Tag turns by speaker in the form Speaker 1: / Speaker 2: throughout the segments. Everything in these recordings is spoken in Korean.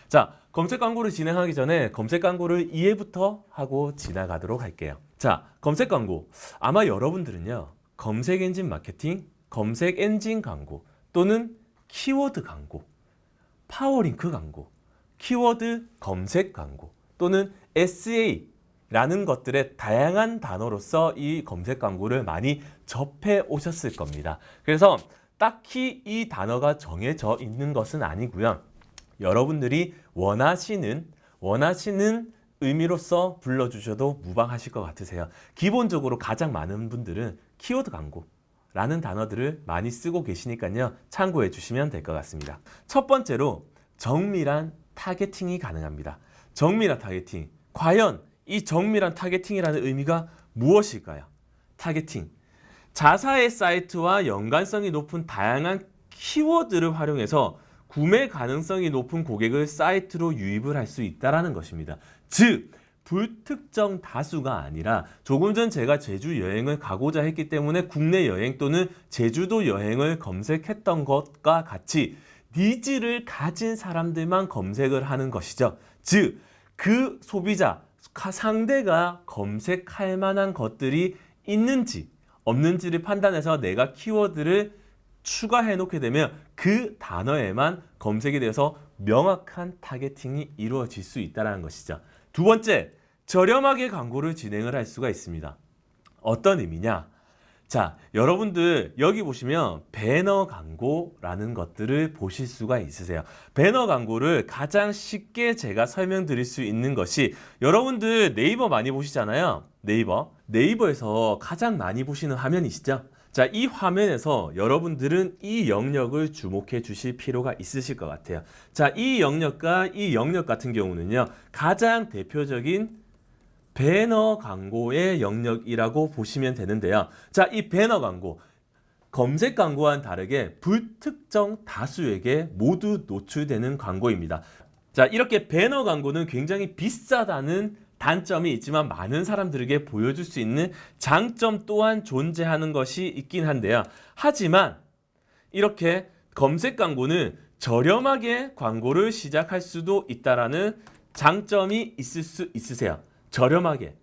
Speaker 1: 자, 검색 광고를 진행하기 전에 검색 광고를 이해부터 하고 지나가도록 할게요. 자, 검색 광고. 아마 여러분들은요, 검색 엔진 마케팅, 검색 엔진 광고 또는 키워드 광고, 파워링크 광고, 키워드 검색 광고 또는 SA라는 것들의 다양한 단어로서 이 검색 광고를 많이 접해 오셨을 겁니다. 그래서 딱히 이 단어가 정해져 있는 것은 아니고요. 여러분들이 원하시는 의미로서 불러주셔도 무방하실 것 같으세요. 기본적으로 가장 많은 분들은 키워드 광고라는 단어들을 많이 쓰고 계시니까요. 참고해 주시면 될 것 같습니다. 첫 번째로 정밀한 타겟팅이 가능합니다. 정밀한 타겟팅. 과연 이 정밀한 타겟팅이라는 의미가 무엇일까요? 타겟팅. 자사의 사이트와 연관성이 높은 다양한 키워드를 활용해서 구매 가능성이 높은 고객을 사이트로 유입을 할 수 있다는 것입니다. 즉, 불특정 다수가 아니라 조금 전 제가 제주 여행을 가고자 했기 때문에 국내 여행 또는 제주도 여행을 검색했던 것과 같이 니즈를 가진 사람들만 검색을 하는 것이죠. 즉, 그 소비자, 상대가 검색할 만한 것들이 있는지 없는지를 판단해서 내가 키워드를 추가해 놓게 되면 그 단어에만 검색이 돼서 명확한 타겟팅이 이루어질 수 있다는 것이죠. 두 번째, 저렴하게 광고를 진행을 할 수가 있습니다. 어떤 의미냐? 자, 여러분들 여기 보시면 배너 광고라는 것들을 보실 수가 있으세요. 배너 광고를 가장 쉽게 제가 설명드릴 수 있는 것이, 여러분들 네이버 많이 보시잖아요. 네이버에서 가장 많이 보시는 화면이시죠? 자, 이 화면에서 여러분들은 이 영역을 주목해 주실 필요가 있으실 것 같아요. 자, 이 영역과 이 영역 같은 경우는요, 가장 대표적인 배너 광고의 영역이라고 보시면 되는데요. 자, 이 배너 광고, 검색 광고와는 다르게 불특정 다수에게 모두 노출되는 광고입니다. 자, 이렇게 배너 광고는 굉장히 비싸다는 단점이 있지만 많은 사람들에게 보여줄 수 있는 장점 또한 존재하는 것이 있긴 한데요. 하지만 이렇게 검색 광고는 저렴하게 광고를 시작할 수도 있다라는 장점이 있을 수 있으세요. 저렴하게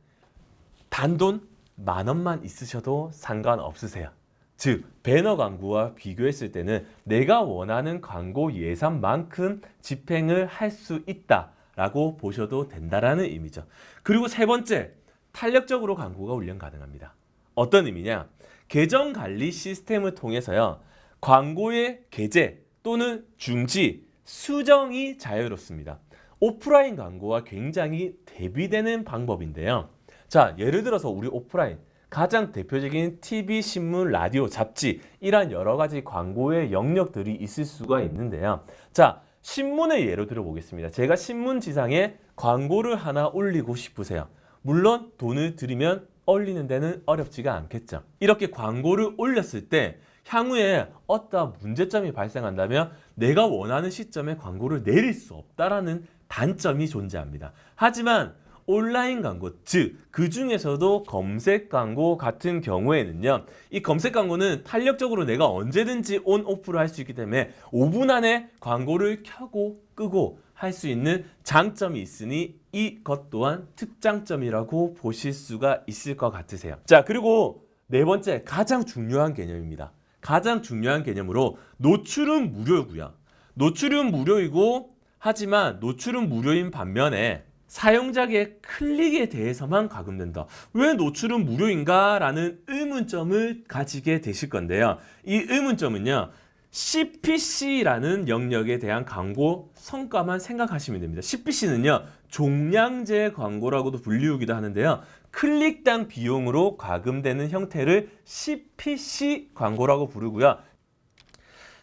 Speaker 1: 단돈 10,000원만 있으셔도 상관없으세요. 즉, 배너 광고와 비교했을 때는 내가 원하는 광고 예산만큼 집행을 할 수 있다라고 보셔도 된다라는 의미죠. 그리고 세 번째, 탄력적으로 광고가 운영 가능합니다. 어떤 의미냐? 계정 관리 시스템을 통해서요, 광고의 게재 또는 중지, 수정이 자유롭습니다. 오프라인 광고와 굉장히 대비되는 방법인데요. 자, 예를 들어서 우리 오프라인 가장 대표적인 TV, 신문, 라디오, 잡지, 이런 여러 가지 광고의 영역들이 있을 수가 있는데요. 자, 신문을 예로 들어보겠습니다. 제가 신문지상에 광고를 하나 올리고 싶으세요. 물론 돈을 들이면 올리는 데는 어렵지가 않겠죠. 이렇게 광고를 올렸을 때 향후에 어떠한 문제점이 발생한다면 내가 원하는 시점에 광고를 내릴 수 없다라는 단점이 존재합니다. 하지만 온라인 광고, 즉 그 중에서도 검색 광고 같은 경우에는요, 이 검색 광고는 탄력적으로 내가 언제든지 온, 오프를 할 수 있기 때문에 5분 안에 광고를 켜고 끄고 할 수 있는 장점이 있으니 이것 또한 특장점이라고 보실 수가 있을 것 같으세요. 자, 그리고 네 번째, 가장 중요한 개념입니다. 가장 중요한 개념으로 노출은 무료고요. 노출은 무료이고, 하지만 노출은 무료인 반면에 사용자의 클릭에 대해서만 과금된다. 왜 노출은 무료인가? 라는 의문점을 가지게 되실 건데요. 이 의문점은요, CPC라는 영역에 대한 광고 성과만 생각하시면 됩니다. CPC는요, 종량제 광고라고도 불리우기도 하는데요. 클릭당 비용으로 과금되는 형태를 CPC 광고라고 부르고요.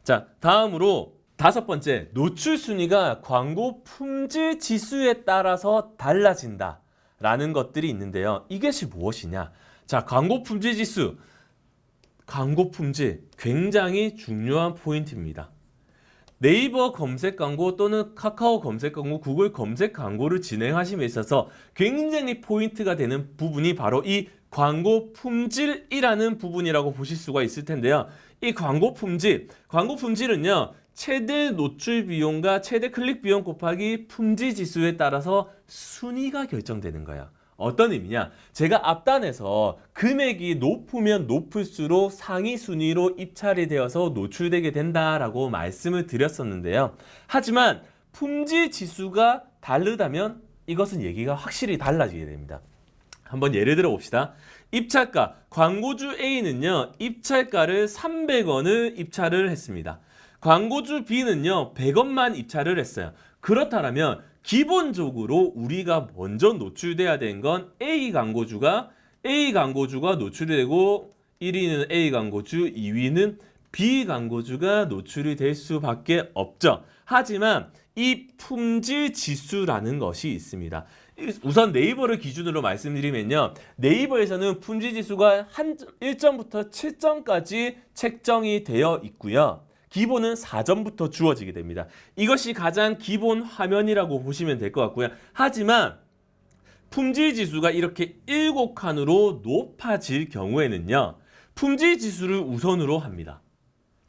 Speaker 1: 자, 다음으로 다섯 번째, 노출 순위가 광고 품질 지수에 따라서 달라진다 라는 것들이 있는데요. 이것이 무엇이냐? 자, 광고 품질 지수. 광고 품질 굉장히 중요한 포인트입니다. 네이버 검색 광고 또는 카카오 검색 광고, 구글 검색 광고를 진행하심에 있어서 굉장히 포인트가 되는 부분이 바로 이 광고 품질이라는 부분이라고 보실 수가 있을 텐데요. 이 광고 품질은요. 최대 노출 비용과 최대 클릭 비용 곱하기 품질 지수에 따라서 순위가 결정되는 거예요. 어떤 의미냐? 제가 앞단에서 금액이 높으면 높을수록 상위 순위로 입찰이 되어서 노출되게 된다라고 말씀을 드렸었는데요. 하지만 품질 지수가 다르다면 이것은 얘기가 확실히 달라지게 됩니다. 한번 예를 들어 봅시다. 입찰가, 광고주 A는요, 입찰가를 300원을 입찰을 했습니다. 광고주 B는요, 100원만 입찰을 했어요. 그렇다면 기본적으로 우리가 먼저 노출돼야 되는 건 A 광고주가 노출이 되고 1위는 A 광고주, 2위는 B 광고주가 노출이 될 수밖에 없죠. 하지만 이 품질 지수라는 것이 있습니다. 우선 네이버를 기준으로 말씀드리면요. 네이버에서는 품질 지수가 1점부터 7점까지 책정이 되어 있고요. 기본은 4점부터 주어지게 됩니다. 이것이 가장 기본 화면이라고 보시면 될 것 같고요. 하지만 품질 지수가 이렇게 7칸으로 높아질 경우에는요. 품질 지수를 우선으로 합니다.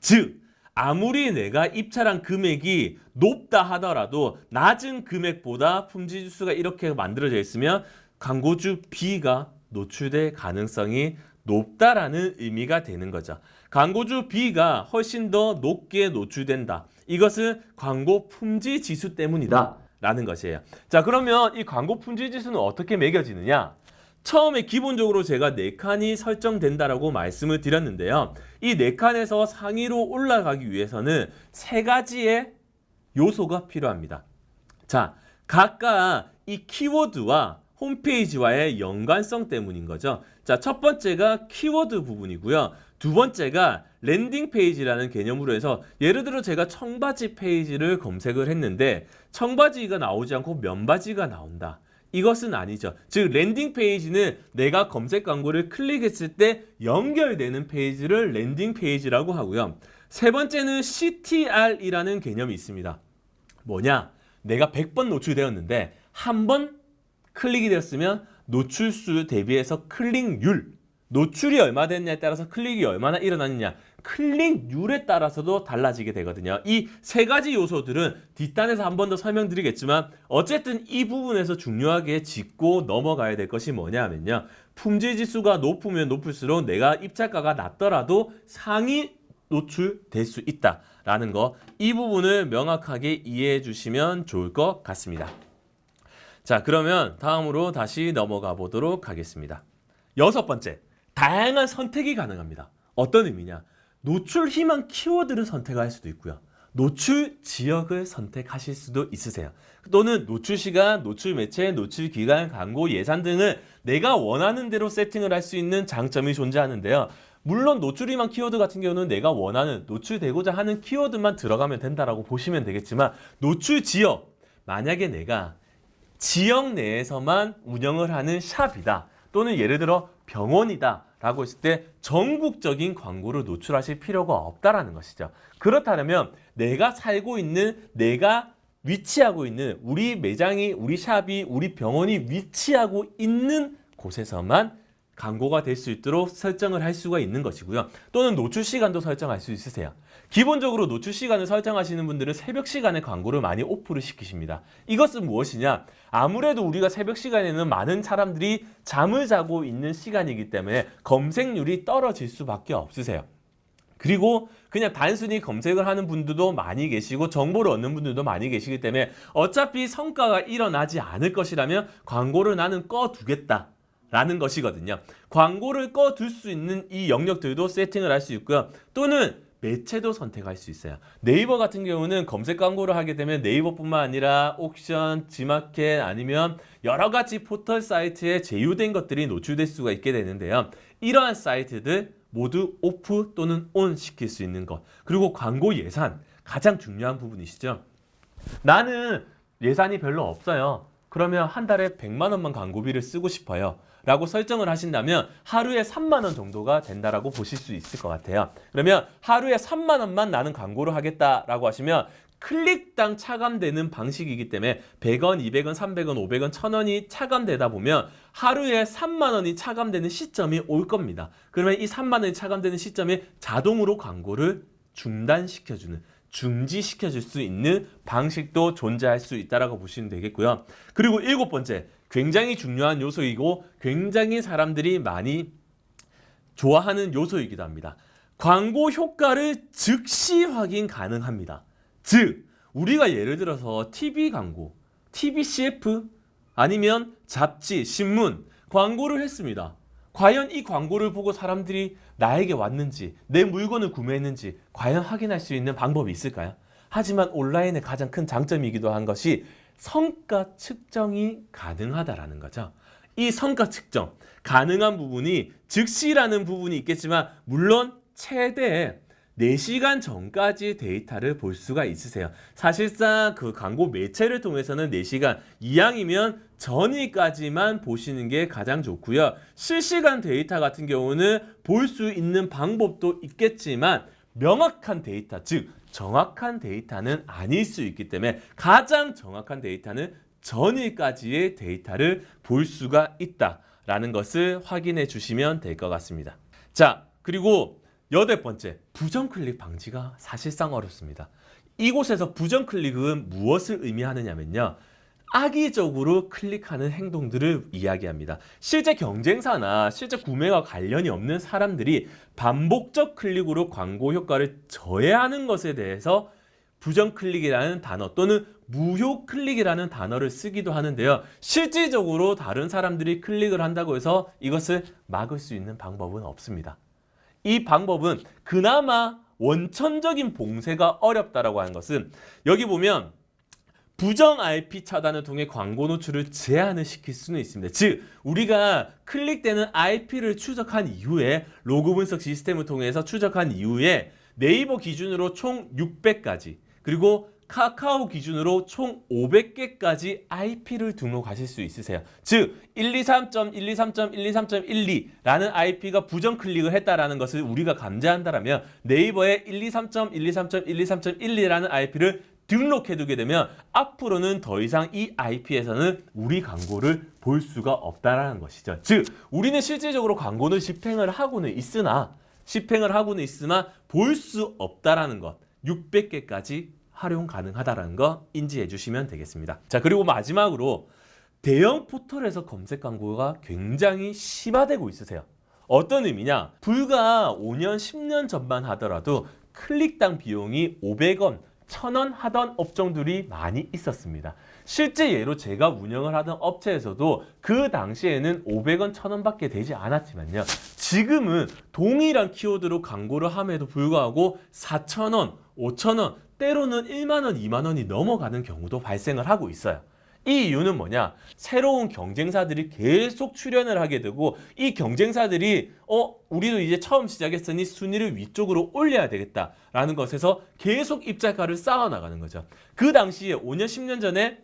Speaker 1: 즉 아무리 내가 입찰한 금액이 높다 하더라도 낮은 금액보다 품질 지수가 이렇게 만들어져 있으면 광고주 B가 노출될 가능성이 높다라는 의미가 되는 거죠. 광고주 B가 훨씬 더 높게 노출된다. 이것은 광고 품질 지수 때문이다 라는 것이에요. 자, 그러면 이 광고 품질 지수는 어떻게 매겨지느냐? 처음에 기본적으로 제가 4칸이 설정된다라고 말씀을 드렸는데요. 이 4칸에서 상위로 올라가기 위해서는 3가지의 요소가 필요합니다. 자, 각각 이 키워드와 홈페이지와의 연관성 때문인 거죠. 자, 첫 번째가 키워드 부분이고요. 두 번째가 랜딩 페이지라는 개념으로 해서 예를 들어 제가 청바지 페이지를 검색을 했는데 청바지가 나오지 않고 면바지가 나온다. 이것은 아니죠. 즉 랜딩 페이지는 내가 검색 광고를 클릭했을 때 연결되는 페이지를 랜딩 페이지라고 하고요. 세 번째는 CTR이라는 개념이 있습니다. 뭐냐? 내가 100번 노출되었는데 한 번 클릭이 되었으면 노출수 대비해서 클릭률, 노출이 얼마 됐냐에 따라서 클릭이 얼마나 일어났느냐, 클릭률에 따라서도 달라지게 되거든요. 이 3가지 요소들은 뒷단에서 한 번 더 설명드리겠지만 어쨌든 이 부분에서 중요하게 짚고 넘어가야 될 것이 뭐냐면요. 품질 지수가 높으면 높을수록 내가 입찰가가 낮더라도 상위 노출될 수 있다라는 거, 이 부분을 명확하게 이해해 주시면 좋을 것 같습니다. 자, 그러면 다음으로 다시 넘어가 보도록 하겠습니다. 6번째, 다양한 선택이 가능합니다. 어떤 의미냐? 노출 희망 키워드를 선택할 수도 있고요. 노출 지역을 선택하실 수도 있으세요. 또는 노출 시간, 노출 매체, 노출 기간, 광고 예산 등을 내가 원하는 대로 세팅을 할 수 있는 장점이 존재하는데요. 물론 노출 희망 키워드 같은 경우는 내가 원하는 노출되고자 하는 키워드만 들어가면 된다라고 보시면 되겠지만 노출 지역, 만약에 내가 지역 내에서만 운영을 하는 샵이다. 또는 예를 들어 병원이다 라고 했을 때 전국적인 광고를 노출하실 필요가 없다라는 것이죠. 그렇다면 내가 살고 있는, 내가 위치하고 있는 우리 매장이, 우리 샵이, 우리 병원이 위치하고 있는 곳에서만 광고가 될 수 있도록 설정을 할 수가 있는 것이고요. 또는 노출 시간도 설정할 수 있으세요. 기본적으로 노출 시간을 설정하시는 분들은 새벽 시간에 광고를 많이 오프를 시키십니다. 이것은 무엇이냐? 아무래도 우리가 새벽 시간에는 많은 사람들이 잠을 자고 있는 시간이기 때문에 검색률이 떨어질 수밖에 없으세요. 그리고 그냥 단순히 검색을 하는 분들도 많이 계시고 정보를 얻는 분들도 많이 계시기 때문에 어차피 성과가 일어나지 않을 것이라면 광고를 나는 꺼두겠다 라는 것이거든요. 광고를 꺼둘 수 있는 이 영역들도 세팅을 할 수 있고요. 또는 매체도 선택할 수 있어요. 네이버 같은 경우는 검색 광고를 하게 되면 네이버뿐만 아니라 옥션, 지마켓 아니면 여러 가지 포털 사이트에 제휴된 것들이 노출될 수가 있게 되는데요. 이러한 사이트들 모두 오프 또는 온 시킬 수 있는 것. 그리고 광고 예산, 가장 중요한 부분이시죠. 나는 예산이 별로 없어요. 그러면 한 달에 100만 원만 광고비를 쓰고 싶어요 라고 설정을 하신다면 하루에 3만 원 정도가 된다라고 보실 수 있을 것 같아요. 그러면 하루에 3만 원만 나는 광고를 하겠다라고 하시면 클릭당 차감되는 방식이기 때문에 100원, 200원, 300원, 500원, 1000원이 차감되다 보면 하루에 3만 원이 차감되는 시점이 올 겁니다. 그러면 이 3만 원이 차감되는 시점에 자동으로 광고를 중단시켜주는, 중지시켜줄 수 있는 방식도 존재할 수 있다고 보시면 되겠고요. 그리고 7번째, 굉장히 중요한 요소이고 굉장히 사람들이 많이 좋아하는 요소이기도 합니다. 광고 효과를 즉시 확인 가능합니다. 즉, 우리가 예를 들어서 TV 광고, TV CF 아니면 잡지, 신문 광고를 했습니다. 과연 이 광고를 보고 사람들이 나에게 왔는지, 내 물건을 구매했는지 과연 확인할 수 있는 방법이 있을까요? 하지만 온라인의 가장 큰 장점이기도 한 것이 성과 측정이 가능하다라는 거죠. 이 성과 측정, 가능한 부분이 즉시라는 부분이 있겠지만 물론 최대 4시간 전까지 데이터를 볼 수가 있으세요. 사실상 그 광고 매체를 통해서는 4시간 이항이면 전일까지만 보시는 게 가장 좋고요. 실시간 데이터 같은 경우는 볼 수 있는 방법도 있겠지만 명확한 데이터, 즉 정확한 데이터는 아닐 수 있기 때문에 가장 정확한 데이터는 전일까지의 데이터를 볼 수가 있다라는 것을 확인해 주시면 될 것 같습니다. 자, 그리고 8번째, 부정클릭 방지가 사실상 어렵습니다. 이곳에서 부정클릭은 무엇을 의미하느냐면요, 악의적으로 클릭하는 행동들을 이야기합니다. 실제 경쟁사나 실제 구매와 관련이 없는 사람들이 반복적 클릭으로 광고 효과를 저해하는 것에 대해서 부정클릭이라는 단어 또는 무효클릭이라는 단어를 쓰기도 하는데요. 실질적으로 다른 사람들이 클릭을 한다고 해서 이것을 막을 수 있는 방법은 없습니다. 이 방법은 그나마 원천적인 봉쇄가 어렵다라고 하는 것은 여기 보면 부정 IP 차단을 통해 광고 노출을 제한을 시킬 수는 있습니다. 즉, 우리가 클릭되는 IP를 추적한 이후에 로그 분석 시스템을 통해서 추적한 이후에 네이버 기준으로 총 600가지 그리고 카카오 기준으로 총 500개까지 IP를 등록하실 수 있으세요. 즉 123.123.123.12라는 IP가 부정 클릭을 했다라는 것을 우리가 감지한다라면 네이버에 123.123.123.12라는 IP를 등록해두게 되면 앞으로는 더 이상 이 IP에서는 우리 광고를 볼 수가 없다라는 것이죠. 즉 우리는 실질적으로 광고는 집행을 하고는 있으나 볼 수 없다라는 것, 600개까지 활용 가능하다는 거 인지해 주시면 되겠습니다. 자, 그리고 마지막으로 대형 포털에서 검색 광고가 굉장히 심화되고 있으세요. 어떤 의미냐? 불과 5년, 10년 전만 하더라도 클릭당 비용이 500원, 1000원 하던 업종들이 많이 있었습니다. 실제 예로 제가 운영을 하던 업체에서도 그 당시에는 500원, 1000원밖에 되지 않았지만요. 지금은 동일한 키워드로 광고를 함에도 불구하고 4000원, 5000원, 때로는 1만원, 2만원이 넘어가는 경우도 발생을 하고 있어요. 이 이유는 뭐냐? 새로운 경쟁사들이 계속 출연을 하게 되고 이 경쟁사들이 우리도 이제 처음 시작했으니 순위를 위쪽으로 올려야 되겠다라는 것에서 계속 입자가를 쌓아나가는 거죠. 그 당시에 5년, 10년 전에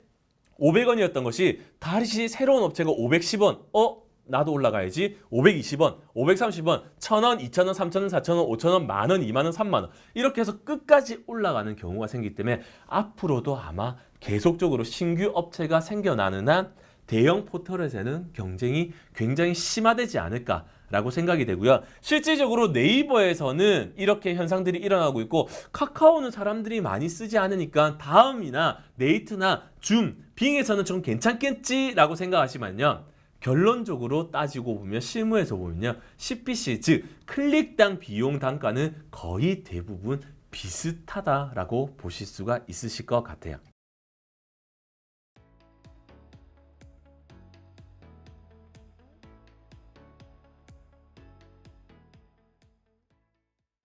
Speaker 1: 500원이었던 것이 다시 새로운 업체가 510원, 나도 올라가야지. 520원, 530원, 1000원, 2000원, 3000원, 4000원, 5000원, 만원, 2만원, 3만원 이렇게 해서 끝까지 올라가는 경우가 생기기 때문에 앞으로도 아마 계속적으로 신규 업체가 생겨나는 한 대형 포털에서는 경쟁이 굉장히 심화되지 않을까라고 생각이 되고요. 실질적으로 네이버에서는 이렇게 현상들이 일어나고 있고 카카오는 사람들이 많이 쓰지 않으니까 다음이나 네이트나 줌, 빙에서는 좀 괜찮겠지라고 생각하시면요. 결론적으로 따지고 보면 실무에서 보면요. CPC 즉 클릭당 비용 단가는 거의 대부분 비슷하다라고 보실 수가 있으실 것 같아요.